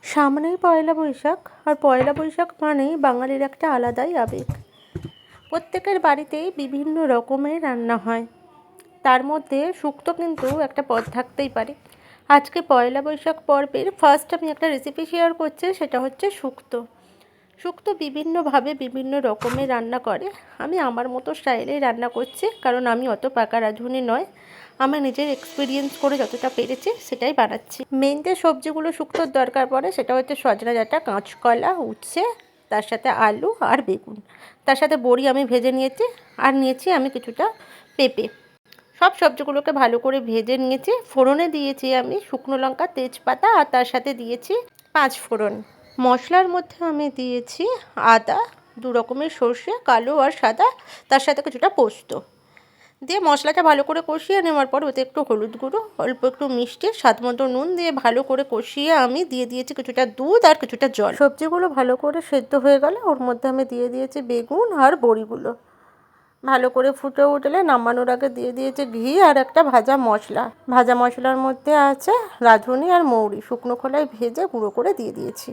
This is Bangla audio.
সামনেই পয়লা বৈশাখ, আর পয়লা বৈশাখ মানেই বাঙালির একটা আলাদাই আবেগ। প্রত্যেকের বাড়িতেই বিভিন্ন রকমের রান্না হয়, তার মধ্যে শুক্তো কিন্তু একটা পদ থাকতেই পারে। আজকে পয়লা বৈশাখ পর্বের ফার্স্ট আমি একটা রেসিপি শেয়ার করছি, সেটা হচ্ছে শুক্তো। শুক্তো বিভিন্নভাবে বিভিন্ন রকমের রান্না করে। আমি আমার মতো স্টাইলেই রান্না করছি, কারণ আমি অত পাকা রাঁধুনি নয়। আমি নিজের এক্সপিরিয়েন্স করে যতটা পেরেছি সেটাই বানাচ্ছি। মেন যে সবজিগুলো শুক্তোর দরকার পড়ে সেটা হচ্ছে সজনা ডাঁটা, কাঁচকলা, উচ্ছে, তার সাথে আলু আর বেগুন, তার সাথে বড়ি আমি ভেজে নিয়েছি, আর নিয়েছি আমি কিছুটা পেঁপে। সব সবজিগুলোকে ভালো করে ভেজে নিয়েছি। ফোড়নে দিয়েছি আমি শুকনো লঙ্কা, তেজপাতা, আর তার সাথে দিয়েছি 5 ফোড়ন। মশলার মধ্যে আমি দিয়েছি আদা, 2 রকমের সর্ষে, কালো আর সাদা, তার সাথে কিছুটা পোস্ত দিয়ে মশলাটা ভালো করে কষিয়ে নেওয়ার পর ওতে একটু হলুদ গুঁড়ো, অল্প একটু মিষ্টি, স্বাদ মতো নুন দিয়ে ভালো করে কষিয়ে আমি দিয়ে দিয়েছি কিছুটা দুধ আর কিছুটা জল। সবজিগুলো ভালো করে সেদ্ধ হয়ে গেলে ওর মধ্যে আমি দিয়ে দিয়েছি বেগুন আর বড়িগুলো। ভালো করে ফুটে উঠলে নামানোর আগে দিয়ে দিয়েছি ঘি আর একটা ভাজা মশলা। ভাজা মশলার মধ্যে আছে রাঁধুনি আর মৌরি, শুকনো খোলায় ভেজে গুঁড়ো করে দিয়ে দিয়েছি।